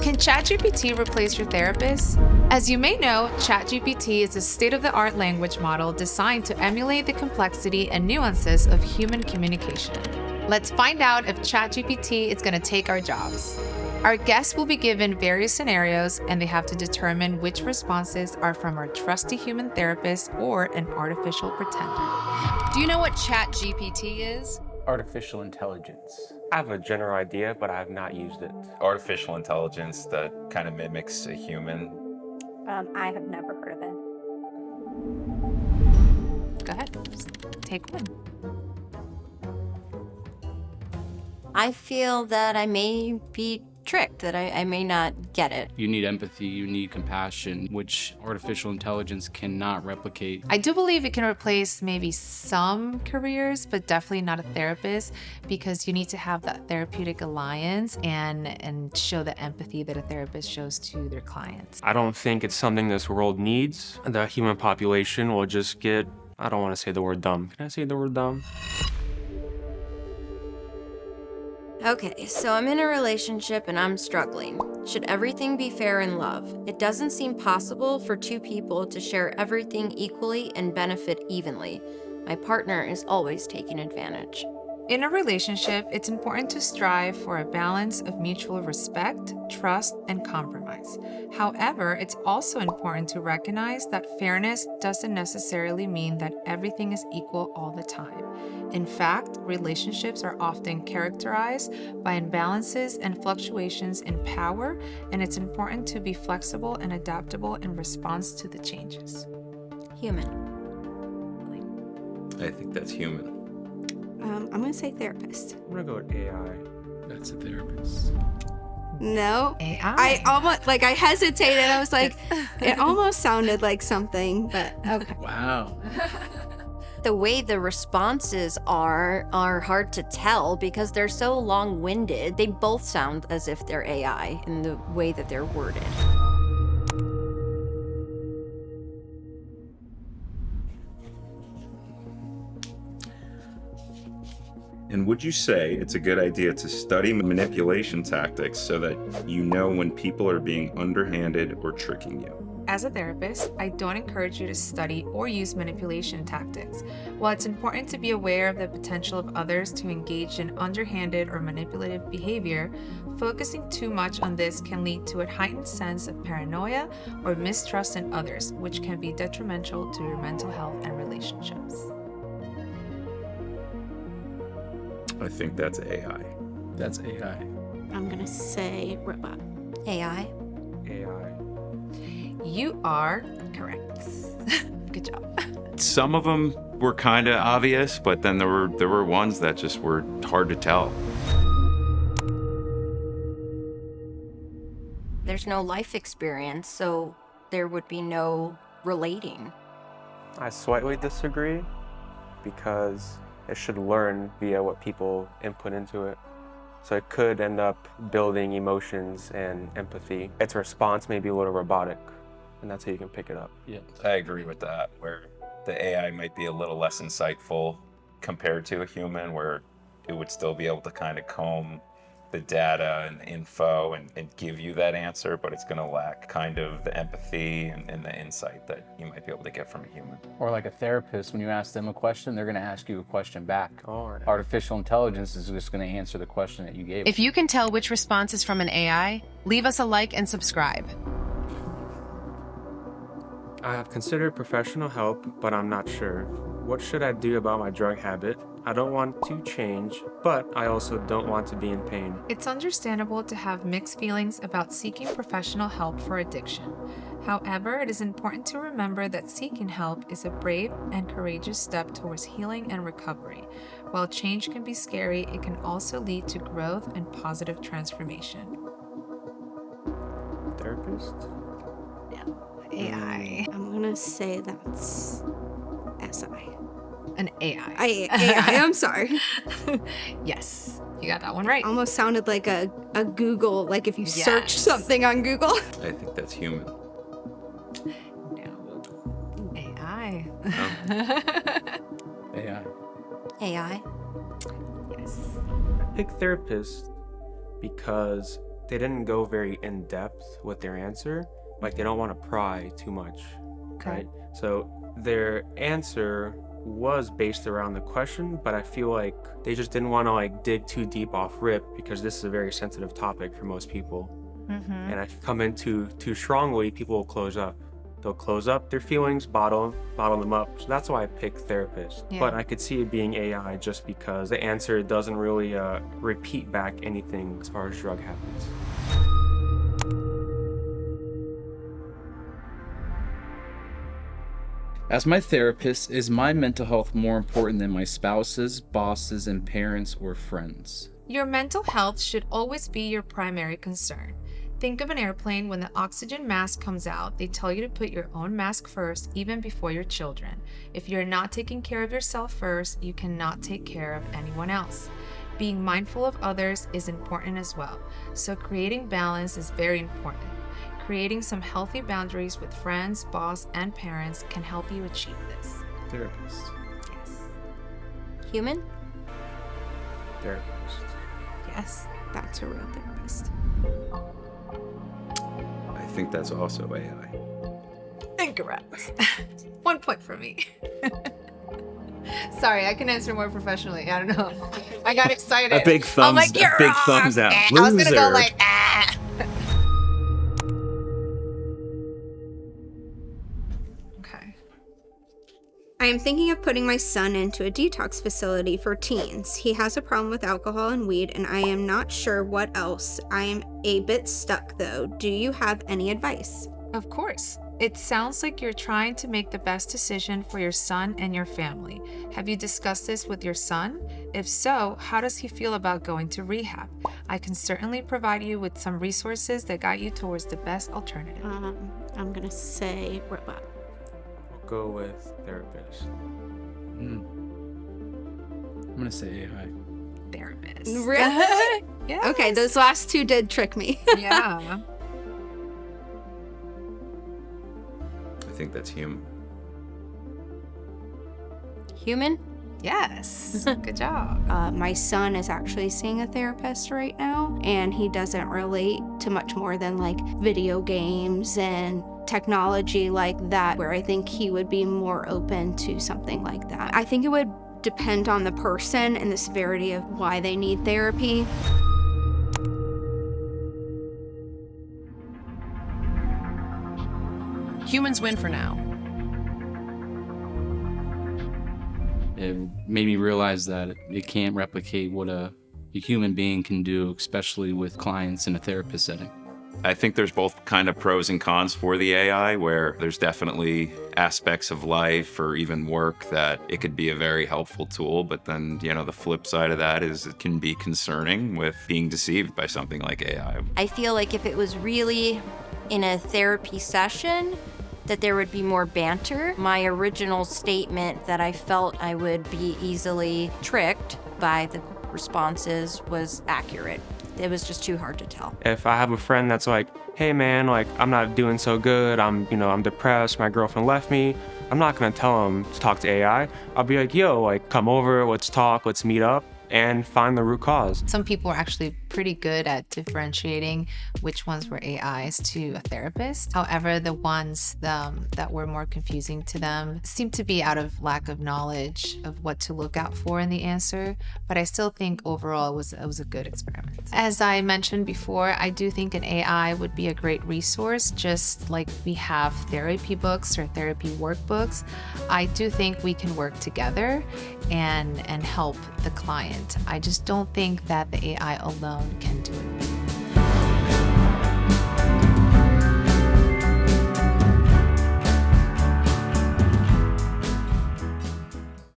Can Chat GPT replace your therapist? As you may know, Chat GPT is a state-of-the-art language model designed to emulate the complexity and nuances of human communication. Let's find out if Chat GPT is going to take our jobs. Our guests will be given various scenarios, and they have to determine which responses are from our trusty human therapist or an artificial pretender. Do you know what Chat GPT is? Artificial intelligence. I have a general idea, but I have not used it. Artificial intelligence that kind of mimics a human. I have never heard of it. Go ahead, just take one. I feel that I may be tricked, that I may not get it. You need empathy, you need compassion, which artificial intelligence cannot replicate. I do believe it can replace maybe some careers, but definitely not a therapist, because you need to have that therapeutic alliance and show the empathy that a therapist shows to their clients. I don't think it's something this world needs. The human population will just get, I don't want to say the word dumb. Can I say the word dumb? Okay, so I'm in a relationship and I'm struggling. Should everything be fair in love? It doesn't seem possible for two people to share everything equally and benefit evenly. My partner is always taking advantage. In a relationship, it's important to strive for a balance of mutual respect, trust, and compromise. However, it's also important to recognize that fairness doesn't necessarily mean that everything is equal all the time. In fact, relationships are often characterized by imbalances and fluctuations in power, and it's important to be flexible and adaptable in response to the changes. Human. I think that's human. I'm going to say therapist. I'm gonna go with AI. That's a therapist. No. AI. I almost, I hesitated. I was like, it almost sounded like something, but okay. Wow. The way the responses are hard to tell because they're so long-winded. They both sound as if they're AI in the way that they're worded. And would you say it's a good idea to study manipulation tactics so that you know when people are being underhanded or tricking you? As a therapist, I don't encourage you to study or use manipulation tactics. While it's important to be aware of the potential of others to engage in underhanded or manipulative behavior, focusing too much on this can lead to a heightened sense of paranoia or mistrust in others, which can be detrimental to your mental health and relationships. I think that's AI. That's AI. I'm going to say robot. AI? AI. You are correct. Good job. Some of them were kind of obvious, but then there were ones that just were hard to tell. There's no life experience, so there would be no relating. I slightly disagree because it should learn via what people input into it. So it could end up building emotions and empathy. Its response may be a little robotic, and that's how you can pick it up. Yeah. I agree with that, where the AI might be a little less insightful compared to a human, where it would still be able to kind of comb the data and the info and give you that answer, but it's going to lack kind of the empathy and the insight that you might be able to get from a human. Or like a therapist, when you ask them a question, they're going to ask you a question back. All right. Artificial intelligence is just going to answer the question that you gave. If you can tell which response is from an AI, leave us a like and subscribe. I have considered professional help, but I'm not sure. What should I do about my drug habit? I don't want to change, but I also don't want to be in pain. It's understandable to have mixed feelings about seeking professional help for addiction. However, it is important to remember that seeking help is a brave and courageous step towards healing and recovery. While change can be scary, it can also lead to growth and positive transformation. Therapist? AI. I'm going to say that's SI. An AI. AI, I'm sorry. Yes, you got that one right. Almost sounded like a Google, like if you search Yes. something on Google. I think that's human. No. AI. AI. AI? Yes. I pick therapist because they didn't go very in depth with their answer. Like they don't want to pry too much, right? So their answer was based around the question, but I feel like they just didn't want to like dig too deep off rip because this is a very sensitive topic for most people. And if you come in too strongly, people will close up. They'll close up their feelings, bottle them up. So that's why I picked therapist. Yeah. But I could see it being AI just because the answer doesn't really repeat back anything as far as drug habits. As my therapist, is my mental health more important than my spouses, bosses, and parents or friends? Your mental health should always be your primary concern. Think of an airplane. When the oxygen mask comes out, they tell you to put your own mask first, even before your children. If you're not taking care of yourself first, you cannot take care of anyone else. Being mindful of others is important as well. So creating balance is very important. Creating some healthy boundaries with friends, boss, and parents can help you achieve this. Therapist. Yes. Human? Therapist. Yes. That's a real therapist. I think that's also AI. Incorrect. 1 point for me. Sorry, I can answer more professionally. I don't know. I got excited. A big thumbs, I'm like, "You're a big wrong." thumbs out. I was gonna go Loser. like, ah. Okay. I am thinking of putting my son into a detox facility for teens. He has a problem with alcohol and weed, and I am not sure what else. I am a bit stuck though. Do you have any advice? Of course. It sounds like you're trying to make the best decision for your son and your family. Have you discussed this with your son? If so, how does he feel about going to rehab? I can certainly provide you with some resources that guide you towards the best alternative. I'm gonna say robot. We'll go with therapist. I'm gonna say AI. Therapist. Really? Yeah. Okay, those last two did trick me. Yeah. I think that's human. Human? Yes. Good job. My son is actually seeing a therapist right now, and he doesn't relate to much more than like video games and technology like that, where I think he would be more open to something like that. I think it would depend on the person and the severity of why they need therapy. Humans win for now. It made me realize that it can't replicate what a human being can do, especially with clients in a therapist setting. I think there's both kind of pros and cons for the AI, where there's definitely aspects of life or even work that it could be a very helpful tool. But then, the flip side of that is it can be concerning with being deceived by something like AI. I feel like if it was really in a therapy session, that there would be more banter. My original statement that I felt I would be easily tricked by the responses was accurate. It was just too hard to tell. If I have a friend that's like, hey man, like I'm not doing so good, I'm depressed, my girlfriend left me, I'm not gonna tell him to talk to AI. I'll be like, yo, like come over, let's talk, let's meet up and find the root cause. Some people are actually pretty good at differentiating which ones were AIs to a therapist. However, the ones that were more confusing to them seemed to be out of lack of knowledge of what to look out for in the answer. But I still think overall it was a good experiment. As I mentioned before, I do think an AI would be a great resource, just like we have therapy books or therapy workbooks. I do think we can work together and help the client. I just don't think that the AI alone can do it